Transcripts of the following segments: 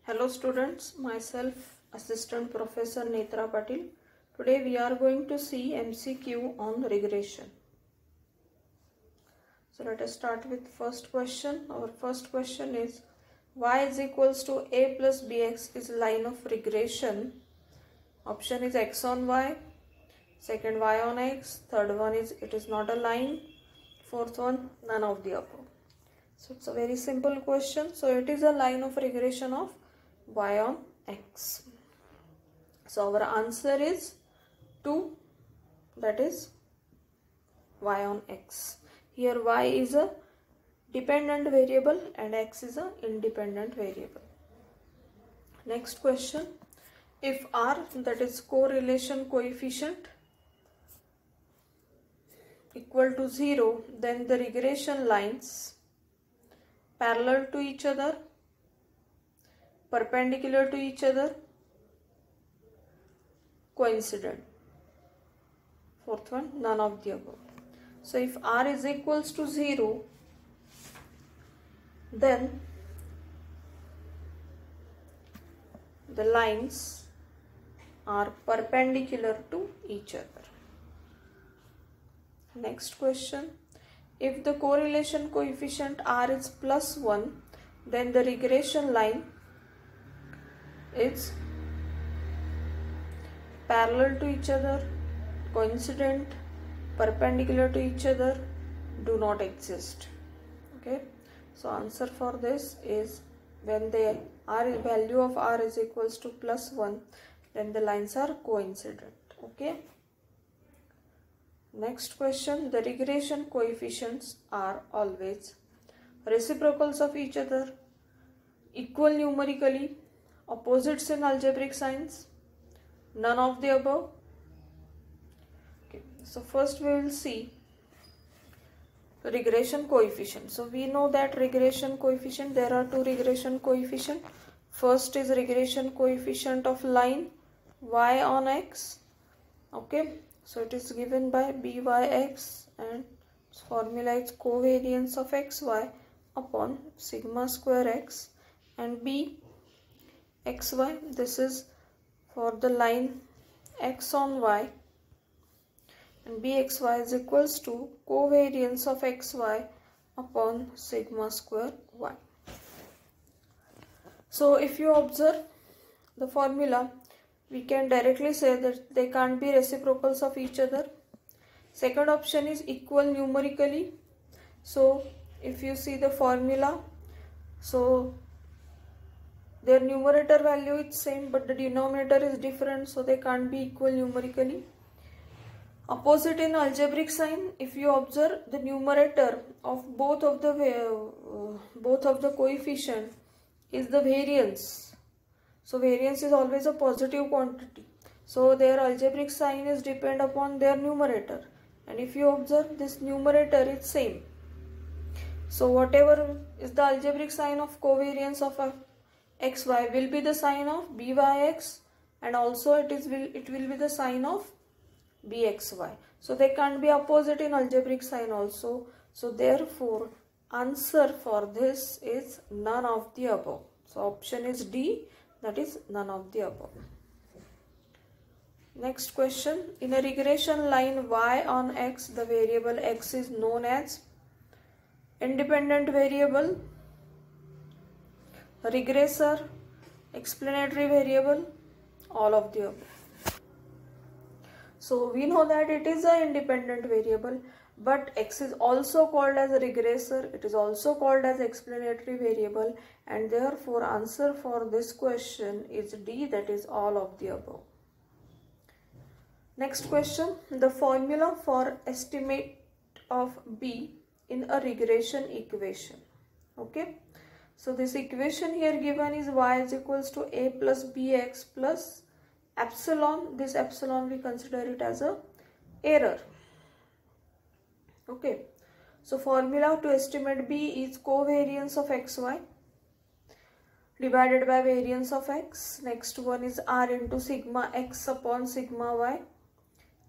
Hello students, myself Assistant Professor Netra Patil. Today we are going to see MCQ on regression. So let us start with first question. Our first question is y is equals to a plus bx is line of regression. Option is x on y, second y on x, third one is it is not a line, fourth one none of the above. So it's a very simple question. So it is a line of regression of y on x. So our answer is 2, that is y on x. Here y is a dependent variable and x is a independent variable. Next question, if r, that is correlation coefficient, equal to 0, then the regression lines parallel to each other, perpendicular to each other, coincident. Fourth one, none of the above. So if r is equals to 0, then the lines are perpendicular to each other. Next question, if the correlation coefficient r is plus 1, then the regression line is parallel to each other, coincident, perpendicular to each other, do not exist. Okay, so answer for this is when the value of r is equals to plus 1, then the lines are coincident. Okay. Next question, the regression coefficients are always reciprocals of each other, equal numerically, opposites in algebraic signs, none of the above. Okay, so first we will see regression coefficient. So we know that regression coefficient, there are two regression coefficient. First is regression coefficient of line y on x. Okay, so it is given by byx and its formula is covariance of xy upon sigma square x, and bxy, this is for the line x on y, and bxy is equals to covariance of xy upon sigma square y. So if you observe the formula, we can directly say that they can't be reciprocals of each other. Second option is equal numerically. So if you see the formula, so their numerator value is same but the denominator is different, so they can't be equal numerically. Opposite in algebraic sign, if you observe the numerator of both of the coefficient is the variance. So variance is always a positive quantity. So their algebraic sign is depend upon their numerator. And if you observe, this numerator is same. So whatever is the algebraic sign of covariance of xy will be the sign of byx, and also it will be the sign of bxy. So they can't be opposite in algebraic sign also. So therefore answer for this is none of the above. So option is D, that is none of the above. Next question, in a regression line y on x, the variable x is known as independent variable, regressor, explanatory variable, all of the above. So we know that it is an independent variable, but x is also called as a regressor, it is also called as explanatory variable, and therefore answer for this question is D, that is all of the above. Next question, the formula for estimate of b in a regression equation. Okay, so this equation here given is y is equals to a plus bx plus epsilon. This epsilon we consider it as a error. Okay, so formula to estimate b is covariance of xy divided by variance of x. Next one is r into sigma x upon sigma y.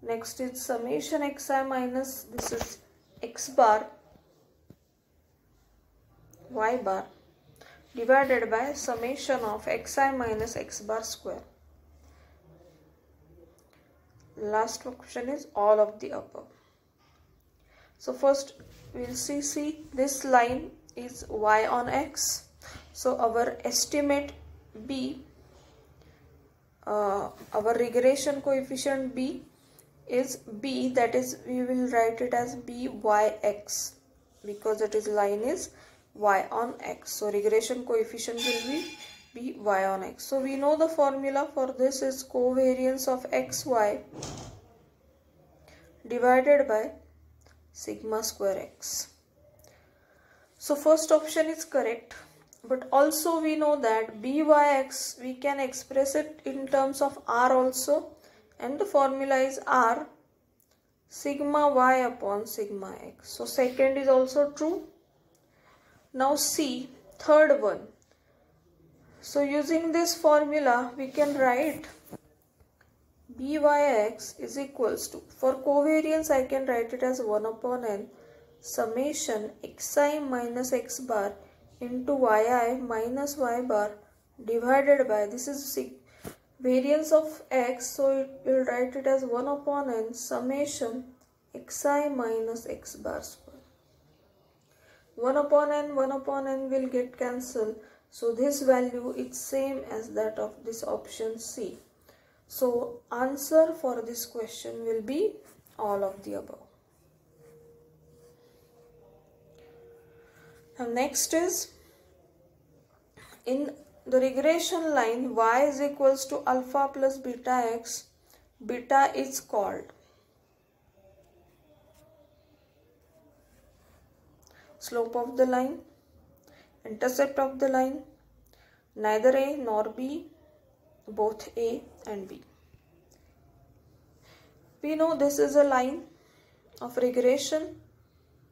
Next is summation xi minus, this is x bar y bar, divided by summation of xi minus x bar square. Last question is all of the above. So first we'll see this line is y on x. So our estimate b, our regression coefficient b is b, that is we will write it as byx because it is line is y on x. So regression coefficient will be y on x. So we know the formula for this is covariance of xy divided by sigma square x. So first option is correct, but also we know that byx we can express it in terms of r also, and the formula is r sigma y upon sigma x. So second is also true. Now see third one. So using this formula we can write byx is equals to, for covariance I can write it as 1 upon n summation xi minus x bar into yi minus y bar divided by, this is variance of x, so it will write it as 1 upon n summation xi minus x bar square. 1 upon n will get cancelled, so this value is same as that of this option C. So answer for this question will be all of the above. Now next is, in the regression line y is equals to alpha plus beta x, beta is called slope of the line, intercept of the line, neither a nor b, both a and b. We know this is a line of regression.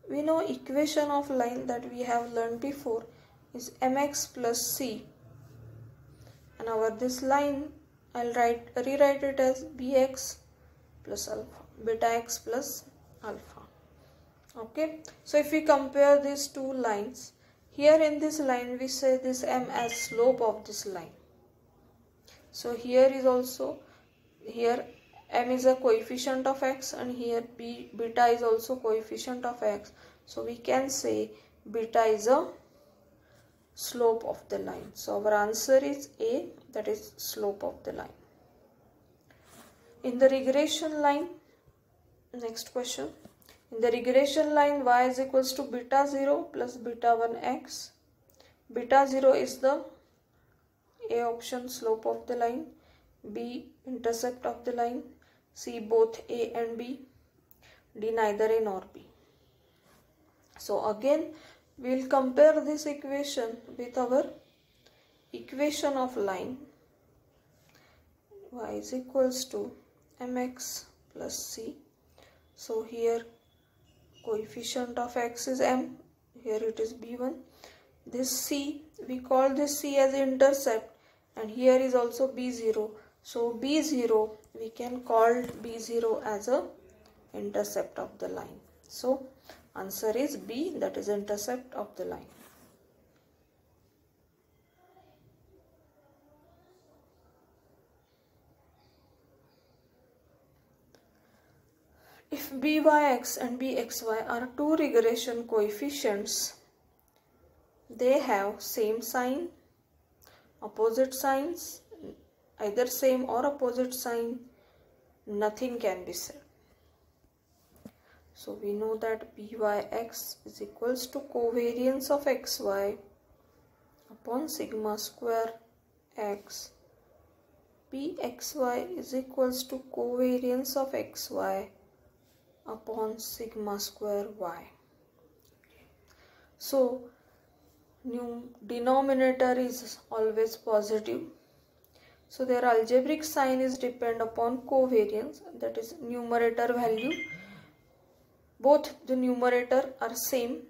We know equation of line that we have learned before is mx plus c, and our this line I'll rewrite it as bx plus alpha, beta x plus alpha. Okay, so if we compare these two lines, here in this line we say this m as slope of this line. So here is also, here m is a coefficient of x and here beta is also coefficient of x. So we can say beta is a slope of the line. So our answer is A, that is slope of the line. In the regression line, next question. In the regression line y is equals to beta 0 plus beta 1x. Beta 0 is the A option, slope of the line, B intercept of the line, C both A and B, D neither A nor B. So again we will compare this equation with our equation of line. Y is equals to mx plus c. So here coefficient of x is m, here it is b1. This c, we call this c as intercept, and here is also b0. So b0, we can call b0 as a intercept of the line. So answer is B, that is intercept of the line. If byx and bxy are two regression coefficients, they have same sign, opposite signs, either same or opposite sign, nothing can be said. So we know that byx is equals to covariance of xy upon sigma square x. Bxy is equals to covariance of xy upon sigma square y. So denominator is always positive. So their algebraic sign is depend upon covariance, that is numerator value. Both the numerator are same.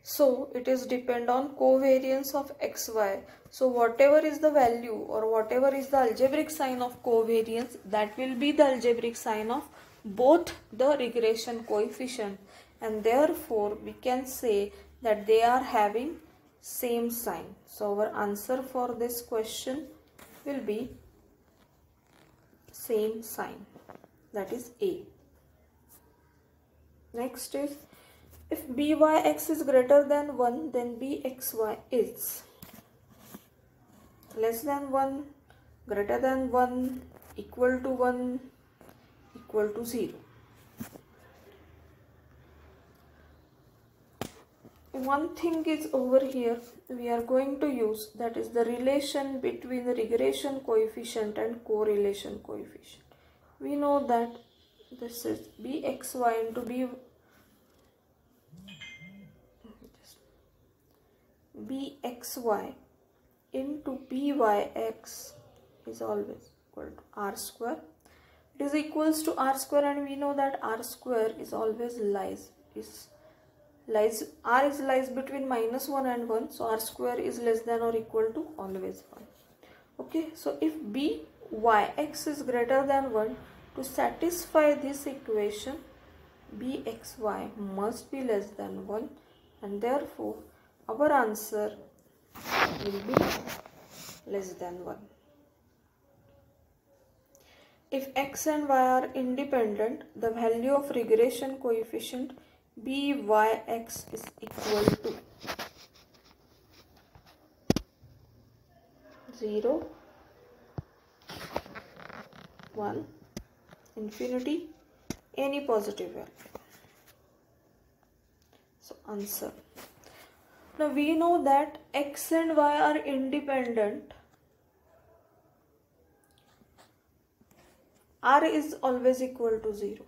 So it is depend on covariance of xy. So whatever is the value or whatever is the algebraic sign of covariance, that will be the algebraic sign of both the regression coefficient, and therefore we can say that they are having same sign. So our answer for this question will be same sign, that is A. Next is, if byx is greater than 1, then bxy is less than 1, greater than 1, equal to 1, equal to 0. One thing is over here we are going to use, that is the relation between the regression coefficient and correlation coefficient. We know that this is bxy into bxy into byx is always equal to r square. It is equals to r square, and we know that r square is always lies between -1 and 1, so r square is less than or equal to always 1. Okay, so if byx is greater than 1, to satisfy this equation bxy must be less than 1, and therefore our answer will be less than 1. If x and y are independent, the value of regression coefficient byx is equal to 0, 1, infinity, any positive value. So answer. Now we know that x and y are independent. R is always equal to 0.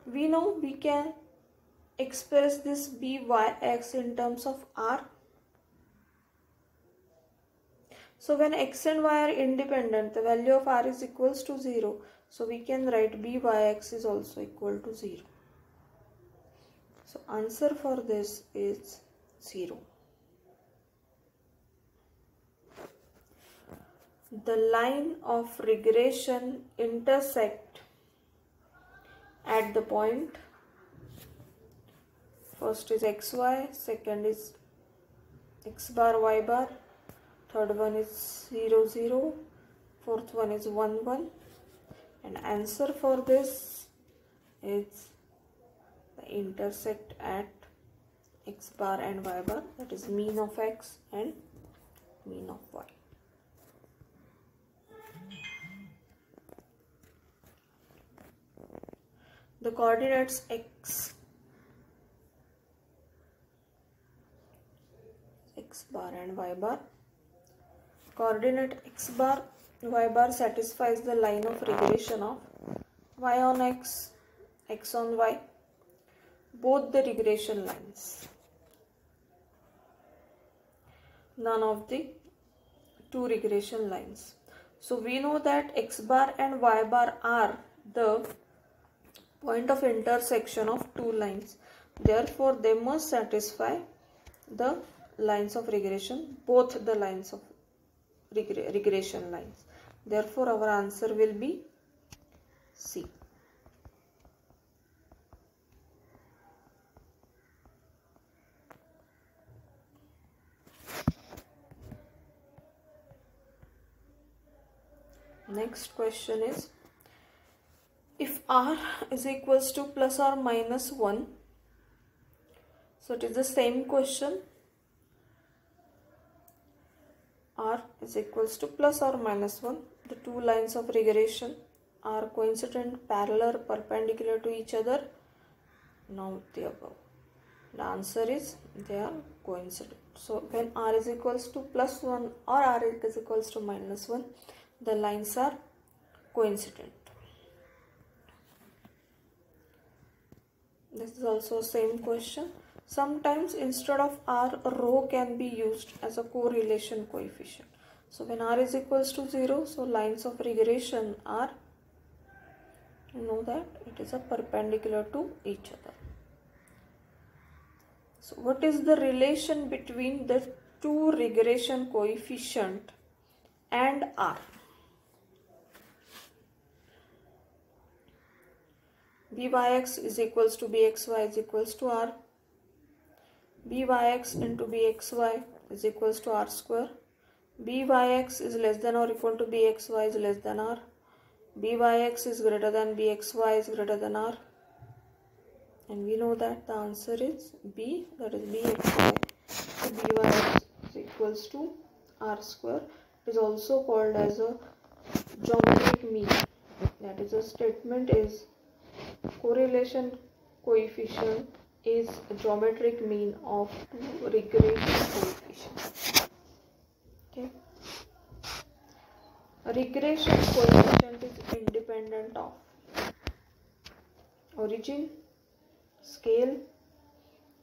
We know we can express this byx in terms of R. So when x and y are independent, the value of R is equals to 0. So we can write byx is also equal to 0. So answer for this is 0. The line of regression intersect at the point, first is xy, second is x bar, y bar, third one is 0, 0, fourth one is 1, 1, and answer for this is the intersect at x bar and y bar, that is mean of x and mean of y. The coordinates x bar and y bar. Coordinate x bar, y bar satisfies the line of regression of y on x, x on y, both the regression lines. None of the two regression lines. So we know that x bar and y bar are the point of intersection of two lines. Therefore, they must satisfy the lines of regression, both the lines of regression lines. Therefore, our answer will be C. Next question is, if R is equals to plus or minus 1, so it is the same question. R is equals to plus or minus 1. The two lines of regression are coincident, parallel, perpendicular to each other. Now the above. The answer is they are coincident. So when R is equals to plus 1 or R is equals to minus 1, the lines are coincident. This is also same question. Sometimes instead of R, rho can be used as a correlation coefficient. So when R is equals to 0, so lines of regression are, you know that it is a perpendicular to each other. So what is the relation between the two regression coefficient and R? Byx is equals to bxy is equals to R. byx into bxy is equals to r square. Byx is less than or equal to bxy is less than r. Byx is greater than bxy is greater than r. And we know that the answer is B, that is bxy. So byx is equals to r square. It is also called as a geometric mean. That is, a statement is correlation coefficient is a geometric mean of two regression coefficients. Okay. A regression coefficient is independent of origin, scale,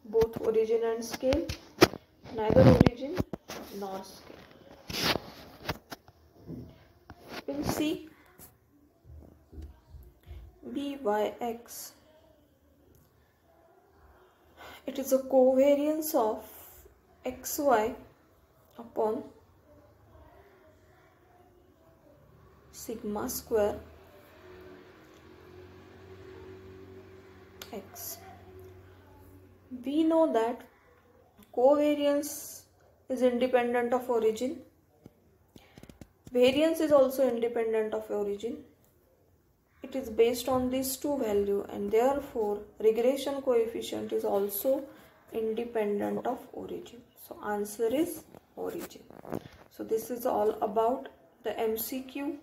both origin and scale, neither origin nor scale. We'll see byx. It is a covariance of xy upon sigma square x. We know that covariance is independent of origin. Variance is also independent of origin. It is based on these two values, and therefore regression coefficient is also independent of origin. So answer is origin. So this is all about the MCQ